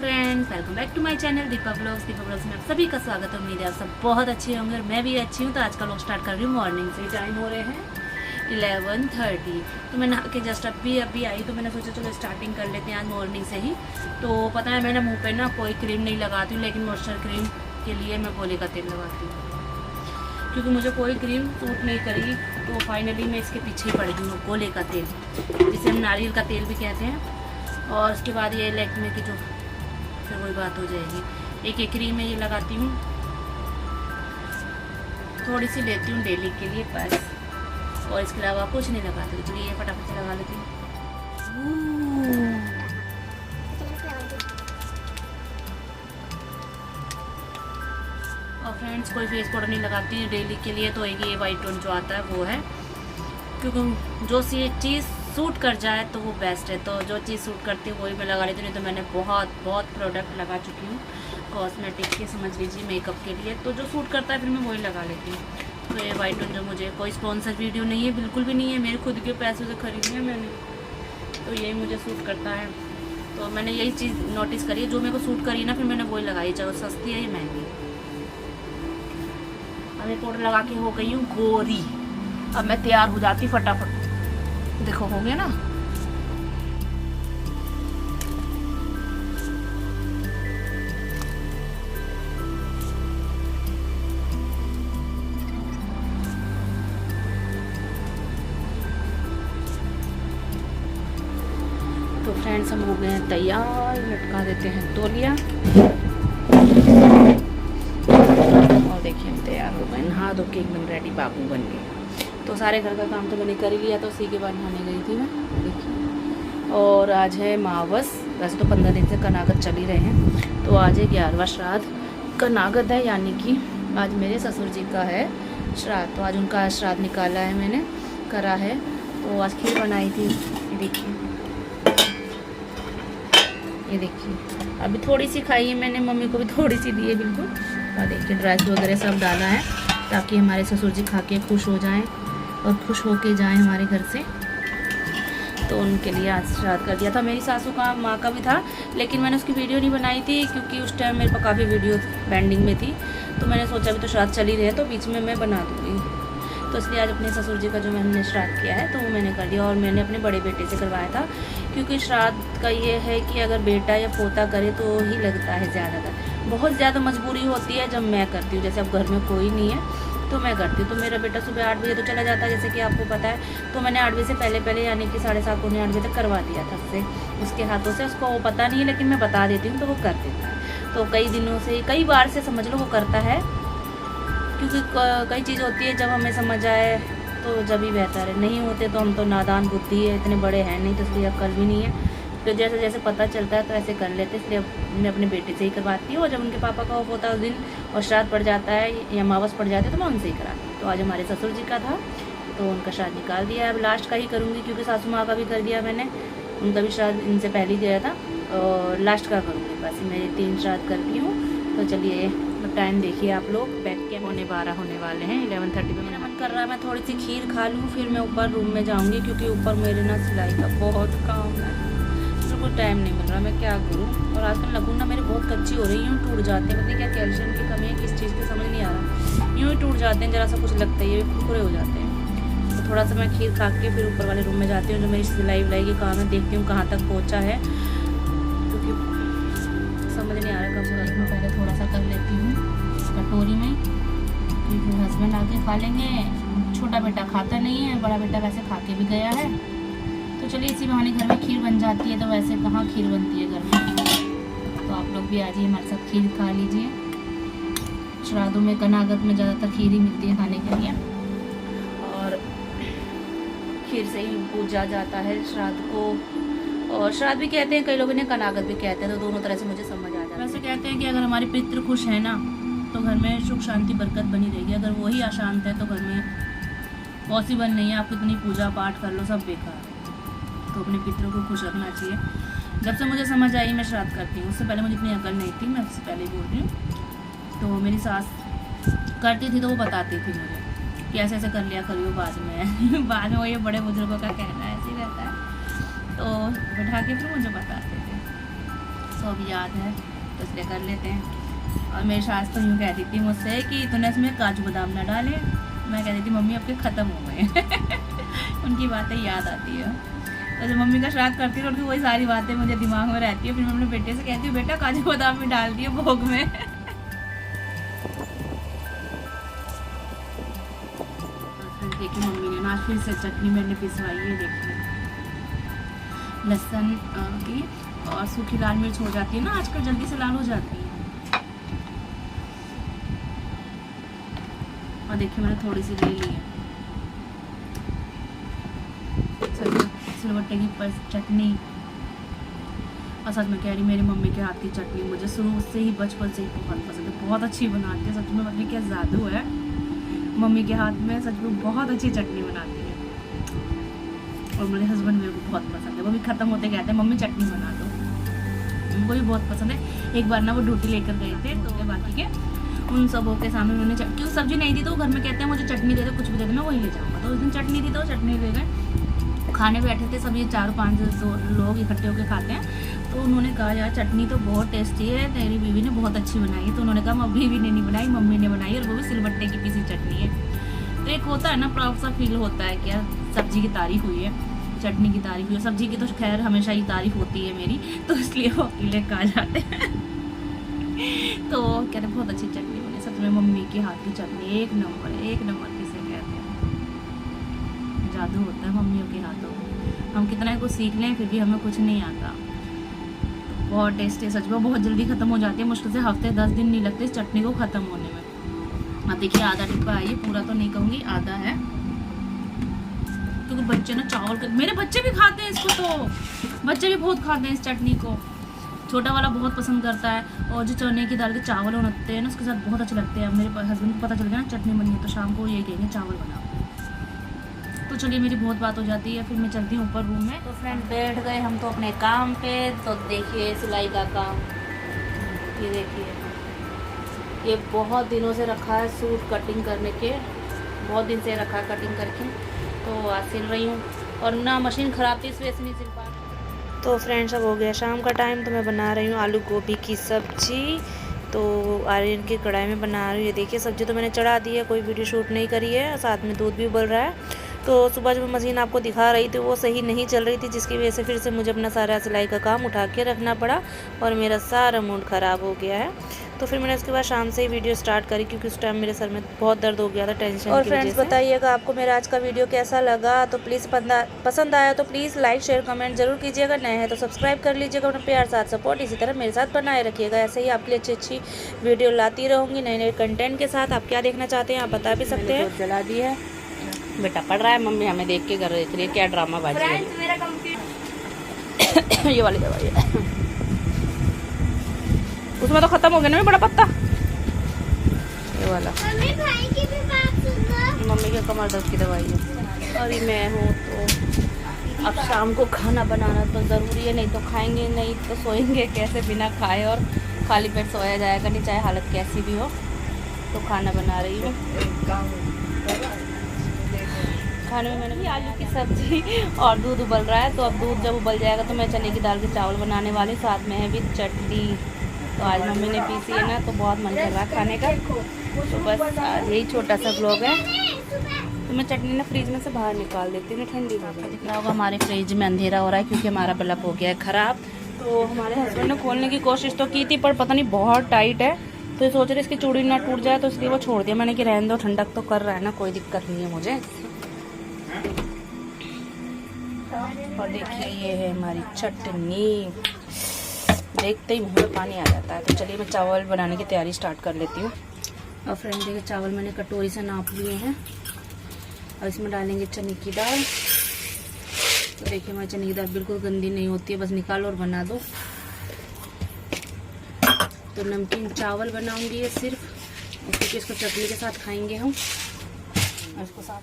Friends, welcome back to my channel Deepa blogs में आप सभी का स्वागत है। उम्मीद है आप सब बहुत अच्छे होंगे और मैं भी अच्छी हूँ। तो आज का व्लॉग स्टार्ट कर रही हूँ मॉर्निंग से। टाइम हो रहे हैं 11:30। तो मैं नहा के जस्ट अभी आई, तो मैंने सोचा चलो स्टार्टिंग कर लेते हैं आज मॉर्निंग से ही। तो पता है मैंने मुँह पर ना कोई क्रीम नहीं लगाती हूँ, लेकिन मॉइस्चर क्रीम के लिए मैं गोले का तेल लगाती हूँ, क्योंकि मुझे कोई क्रीम सूट नहीं करी। तो फाइनली मैं इसके पीछे ही पड़ गई हूँ, गोले का तेल, जिसे हम नारियल का तेल भी कहते हैं। और उसके बाद ये लैक्मे की जो फिर वही बात हो जाएगी। एक क्रीम है, ये लगाती हूँ, थोड़ी सी लेती हूँ डेली के लिए बस, और इसके अलावा कुछ नहीं लगाती। तो चलिए ये फटाफट से लगा लेती हूँ। और फ्रेंड्स, कोई फेस पाउडर नहीं लगाती डेली के लिए। तो एक ये वाइट टोन जो आता है वो है, क्योंकि जो सी चीज़ सूट कर जाए तो वो बेस्ट है। तो जो चीज़ सूट करती है वही मैं लगा लेती हूँ। नहीं तो मैंने बहुत प्रोडक्ट लगा चुकी हूँ कॉस्मेटिक के, समझ लीजिए मेकअप के लिए। तो जो सूट करता है फिर मैं वही लगा लेती हूँ। तो ये वाइट टोन जो मुझे कोई स्पॉन्सर वीडियो नहीं है, बिल्कुल भी नहीं है, मेरे खुद के पैसों से खरीदी है मैंने। तो यही मुझे सूट करता है। तो मैंने यही चीज़ नोटिस करी है, जो मेरे को सूट करी ना फिर मैंने वही लगाई, चाहे वो सस्ती है या महंगी। अब मैं पाउडर लगा के हो गई हूँ गोरी। अब मैं तैयार हो जाती फटाफट। देखो हो गया ना। तो फ्रेंड्स, हम हो गए हैं तैयार। लटका देते हैं तौलिया और देखिए हम तैयार हो गए, नहा धो के एकदम रेडी बाबू बन गए। तो सारे घर का काम तो मैंने कर ही लिया, तो उसी के बाद नहाने गई थी मैं, देखिए। और आज है मावस। वैसे तो 15 दिन से कनागत चल ही रहे हैं। तो आज है 11वां श्राद्ध कनागत है, यानी कि आज मेरे ससुर जी का है श्राद्ध। तो आज उनका श्राद्ध निकाला है, मैंने करा है। तो आज खीर बनाई थी, ये देखिए, ये देखिए। अभी थोड़ी सी खाई है मैंने, मम्मी को भी थोड़ी सी दी है बिल्कुल। और देखिए ड्राई फ्रूट वगैरह सब डाला है, ताकि हमारे ससुर जी खा के खुश हो जाएं और खुश होके जाएं हमारे घर से। तो उनके लिए आज श्राद्ध कर दिया था। मेरी सासू का, माँ का भी था, लेकिन मैंने उसकी वीडियो नहीं बनाई थी, क्योंकि उस टाइम मेरे पास काफ़ी वीडियो पेंडिंग में थी। तो मैंने सोचा अभी तो श्राद्ध चल ही रहे हैं, तो बीच में मैं बना दूँगी। तो इसलिए आज अपने ससुर जी का जो मैंने श्राद्ध किया है तो वो मैंने कर दिया। और मैंने अपने बड़े बेटे से करवाया था, क्योंकि श्राद्ध का ये है कि अगर बेटा या पोता करे तो ही लगता है ज़्यादातर। बहुत ज़्यादा मजबूरी होती है जब मैं करती हूँ, जैसे अब घर में कोई नहीं है तो मैं करती हूँ। तो मेरा बेटा सुबह 8 बजे तो चला जाता है, जैसे कि आपको पता है। तो मैंने 8 बजे से पहले यानी कि 7:30 पौने 8 बजे तक करवा दिया था उससे, उसके हाथों से। उसको वो पता नहीं है, लेकिन मैं बता देती हूँ तो वो कर देता है। तो कई दिनों से, कई बार से समझ लो वो करता है, क्योंकि कई चीज़ होती है जब हमें समझ आए तो जब ही बेहतर है। नहीं होते तो हम तो नादान बुद्धि है, इतने बड़े हैं नहीं, तो इसलिए अक्ल भी नहीं है। तो जैसे जैसे पता चलता है तो ऐसे कर लेते, इसलिए मैं अपने बेटे से ही करवाती हूँ। और जब उनके पापा का ऑफ होता है उस दिन और श्राद्ध पड़ जाता है या मावस पड़ जाती है तो मैं उनसे ही कराती हूँ। तो आज हमारे ससुर जी का था, तो उनका श्राद्ध निकाल दिया। अब लास्ट का ही करूँगी, क्योंकि सासू माँ का भी कर दिया मैंने, उनका भी श्राद्ध इनसे पहले ही दिया था, और लास्ट का करूँगी। बस मेरे 3 श्राद्ध करती हूँ। तो चलिए टाइम देखिए आप लोग, बैठ के 12 होने वाले हैं। 11:30 पे मेरा मन कर रहा है मैं थोड़ी सी खीर खा लूँ, फिर मैं ऊपर रूम में जाऊँगी, क्योंकि ऊपर मेरे ना सिलाई का बहुत काम है, बिल्कुल टाइम नहीं मिल रहा, मैं क्या करूँ। और आजकल लगून ना मेरे बहुत कच्ची हो रही हैं, टूट जाते हैं। मतलब क्या कैल्शियम की कमी है, किस चीज़ की समझ नहीं आ रहा। यूँ ही टूट जाते हैं, जरा सा कुछ लगता है, ये कुरकुरे हो जाते हैं। तो थोड़ा सा मैं खीर खा के फिर ऊपर वाले रूम में जाती हूँ, जो मेरी सिलाई विलाई के काम है, देखती हूँ कहाँ तक पहुँचा है, क्योंकि समझ नहीं आ रहा कब से। मैं पहले थोड़ा सा कर लेती हूँ कटोरी में, फिर हस्बैंड आके खा लेंगे। छोटा बेटा खाता नहीं है, बड़ा बेटा वैसे खा के भी गया है। तो चलिए इसी बहाने घर में खीर बन जाती है, तो वैसे कहाँ खीर बनती है घर में। तो आप लोग भी आ जाइए हमारे साथ, खीर खा लीजिए। श्राद्धों में, कनागत में ज़्यादातर खीर ही मिलती है खाने के लिए, और खीर से ही पूजा जाता है श्राद्ध को। और श्राद्ध भी कहते हैं कई लोग, इन्हें कनागत भी कहते हैं, तो दोनों तरह से मुझे समझ आ जाता है। वैसे कहते हैं कि अगर हमारे पितृ खुश है ना तो घर में सुख शांति बरकत बनी रहेगी। अगर वही अशांत है तो घर में पॉसिबल नहीं है, आप कितनी पूजा पाठ कर लो सब बेकार है। तो अपने पितरों को खुश रखना चाहिए। जब से मुझे समझ आई मैं श्राद्ध करती हूँ, उससे पहले मुझे इतनी अकल नहीं थी, मैं उससे पहले ही बोल रही हूँ। तो मेरी सास करती थी तो वो बताती थी मुझे कि ऐसे ऐसे कर लिया करियो बाद में बाद में वो ये बड़े बुजुर्गों का कहना ऐसे ही रहता है। तो बैठा के फिर मुझे बताते थे। सो अभी याद है तो इसलिए कर लेते हैं। और मेरी सास तो यूँ कहती थी मुझसे कि तूने इसमें काजू बादाम ना डाले। मैं कहती थी मम्मी आपके ख़त्म हो गए उनकी बातें याद आती है। तो जब मम्मी का श्राद्ध करती है तो वही सारी बातें मुझे दिमाग में रहती है। फिर मैं अपने बेटे से कहती हूँ बेटा काजू बादाम भी डाल दिए भोग में। देखिए मम्मी ने ना फिर से चटनी मैंने पिसवाई है। देखिए लहसुन की और सूखी लाल मिर्च हो जाती है ना आजकल, जल्दी से लाल हो जाती है। और देखिए मैंने थोड़ी सी ले ली है सिलवट्टे की चटनी। और सच में कह रही मेरी मम्मी के हाथ की चटनी मुझे शुरू से ही बचपन से ही बहुत पसंद है। बहुत अच्छी बनाती है सच में, मतलब क्या जादू है मम्मी के हाथ में। सच में बहुत अच्छी चटनी बनाती है। और मेरे हस्बैंड मेरे को बहुत पसंद है। वो भी ख़त्म होते कहते हैं मम्मी चटनी बना दो। उनको भी बहुत पसंद है। एक बार ना वो ड्यूटी लेकर गए थे तो बाकी के उन सबों के सामने उन्होंने क्यों सब्जी नहीं दी तो घर में कहते हैं मुझे चटनी दे दो, कुछ भी दे दो, मैं वही ले जाऊँगा। तो उस दिन चटनी दी तो चटनी ले गए। खाने बैठे थे सब, ये 4-5 लोग इकट्ठे होकर खाते हैं। तो उन्होंने कहा यार चटनी तो बहुत टेस्टी है, तेरी बीवी ने बहुत अच्छी बनाई है। तो उन्होंने कहा मम्मी भी नहीं बनाई, मम्मी ने बनाई, और वो भी सिलबट्टे की पीसी चटनी है। तो एक होता है ना प्राउड सा फील होता है कि यार सब्जी की तारीफ हुई है, चटनी की तारीफ हुई है। सब्जी की तो खैर हमेशा ही तारीफ होती है मेरी, तो इसलिए वो अकेले कहा जाते हैं। तो कहते बहुत अच्छी चटनी बनी। सच में मम्मी के हाथ की चटनी एक नंबर है, एक नंबर किसे कहते हैं। जादू होता है मम्मियों के हाथों में। हम कितना कुछ सीख लें फिर भी हमें कुछ नहीं आता। बहुत टेस्टी सच में, बहुत जल्दी ख़त्म हो जाती है। मुश्किल से हफ्ते 10 दिन नहीं लगते इस चटनी को ख़त्म होने में। अब देखिए आधा डिब्बा है, ये पूरा तो नहीं कहूँगी, आधा है। क्योंकि बच्चे ना चावल मेरे बच्चे भी खाते हैं इसको, तो बच्चे भी बहुत खाते हैं इस चटनी को। छोटा वाला बहुत पसंद करता है। और जो चने की दाल के चावल होते हैं ना उसके साथ बहुत अच्छे लगते हैं। मेरे हस्बैंड को पता चल गया ना चटनी बनी है तो शाम को यही कहेंगे चावल बनाओ। तो चलिए मेरी बहुत बात हो जाती है, फिर मैं चलती हूँ ऊपर रूम में। तो फ्रेंड बैठ गए हम तो अपने काम पे। तो देखिए सिलाई का काम, ये देखिए ये बहुत दिनों से रखा है सूट कटिंग करने के, बहुत दिन से रखा है कटिंग करके। तो आज सिल रही हूँ और ना मशीन ख़राब थी इस वजह से नहीं सिल पा। तो फ्रेंड्स अब हो गया शाम का टाइम, तो मैं बना रही हूँ आलू गोभी की सब्जी। तो आयरन की कढ़ाई में बना रही हूँ। ये देखिए सब्जी तो मैंने चढ़ा दी है, कोई वीडियो शूट नहीं करी है, साथ में दूध भी उबल रहा है। तो सुबह जब मशीन आपको दिखा रही थी वो सही नहीं चल रही थी, जिसकी वजह से फिर से मुझे अपना सारा सिलाई का काम उठा के रखना पड़ा और मेरा सारा मूड ख़राब हो गया है। तो फिर मैंने उसके बाद शाम से ही वीडियो स्टार्ट करी, क्योंकि उस टाइम मेरे सर में बहुत दर्द हो गया था टेंशन। और फ्रेंड्स बताइएगा आपको मेरा आज का वीडियो कैसा लगा। तो प्लीज़ पसंद आया तो प्लीज़ लाइक शेयर कमेंट जरूर कीजिएगा। नए हैं तो सब्सक्राइब कर लीजिएगा। अपना प्यार साथ सपोर्ट इसी तरह मेरे साथ बनाए रखिएगा। ऐसे ही आपके लिए अच्छी वीडियो लाती रहूँगी नए नए कंटेंट के साथ। आप क्या देखना चाहते हैं आप बता भी सकते हैं। जला दी है बेटा पढ़ रहा है, मम्मी हमें देख के कर रही है क्या ड्रामा बाजी है। ये वाली दवाई है, उसमें तो खत्म हो गया ना बड़ा पत्ता। ये वाला मम्मी के कमर दर्द की दवाई है। अभी मैं हूँ तो अब शाम को खाना बनाना तो ज़रूरी है, नहीं तो खाएंगे नहीं तो सोएंगे कैसे बिना खाए। और खाली पेट सोया जाएगा नहीं चाहे हालत कैसी भी हो। तो खाना बना रही हूँ। खाने में मैंने आलू की सब्जी और दूध उबल रहा है। तो अब दूध जब उबल जाएगा तो मैं चने की दाल के चावल बनाने वाली, साथ में है भी चटनी। तो आज मम्मी ने पीसी है ना तो बहुत मन कर रहा है खाने का। तो बस आज यही छोटा सा ब्लॉग है। तो मैं चटनी ना फ्रिज में से बाहर निकाल देती हूँ, ठंडी हो जाए। दिख रहा होगा हमारे फ्रिज में अंधेरा हो रहा है क्योंकि हमारा बल्ब हो गया है ख़राब। तो हमारे हस्बैंड ने खोलने की कोशिश तो की थी पर पता नहीं बहुत टाइट है। तो ये सोच रहे इसकी चूड़ी ना टूट जाए तो इसलिए वो छोड़ दिया मैंने कि रहने दो, ठंडक तो कर रहा है ना, कोई दिक्कत नहीं है मुझे। और देखिए ये है हमारी चटनी, देखते ही मुँह में पानी आ जाता है। तो चलिए मैं चावल बनाने की तैयारी स्टार्ट कर लेती हूँ। और फ्रेंड देखिए चावल मैंने कटोरी से नाप लिए हैं और इसमें डालेंगे चने की दाल। तो देखिए हमारी चने की दाल बिल्कुल गंदी नहीं होती है, बस निकालो और बना दो। तो नमकीन चावल बनाऊंगी ये सिर्फ, क्योंकि इसको चटनी के साथ खाएंगे हम। और इसको साफ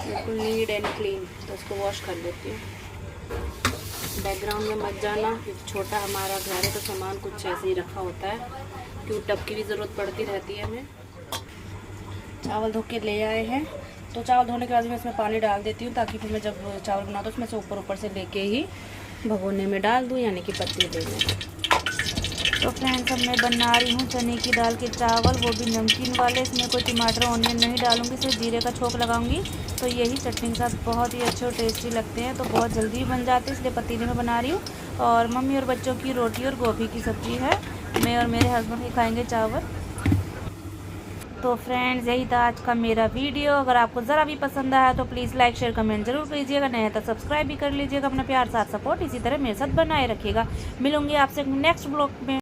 बिल्कुल नीट एंड क्लीन। तो इसको वॉश कर लेती हूँ। बैकग्राउंड में मत जाना क्योंकि छोटा हमारा घर है तो सामान कुछ ऐसे ही रखा होता है, क्योंकि टब की भी ज़रूरत पड़ती रहती है हमें। चावल धो के ले आए हैं, तो चावल धोने के बाद मैं इसमें पानी डाल देती हूँ, ताकि फिर मैं जब चावल बनाता हूँ उसमें से ऊपर से लेके ही भगोने में डाल दूँ, यानी कि पतीले में। तो फ्रेंड्स, अब मैं बना रही हूँ चने की दाल के चावल, वो भी नमकीन वाले। इसमें कोई टमाटर ऑनियन नहीं डालूंगी, सिर्फ जीरे का छोंक लगाऊंगी। तो यही चटनी के साथ बहुत ही अच्छे और टेस्टी लगते हैं। तो बहुत जल्दी बन जाते हैं, इसलिए पतीले में बना रही हूँ। और मम्मी और बच्चों की रोटी और गोभी की सब्ज़ी है, मैं और मेरे हस्बैंड ही खाएँगे चावल। तो फ्रेंड्स, यही था आज का मेरा वीडियो। अगर आपको ज़रा भी पसंद आया तो प्लीज़ लाइक शेयर कमेंट जरूर कीजिएगा, नया तो सब्सक्राइब भी कर लीजिएगा। अपना प्यार साथ सपोर्ट इसी तरह मेरे साथ बनाए रखिएगा। मिलूंगी आपसे नेक्स्ट ब्लॉग में।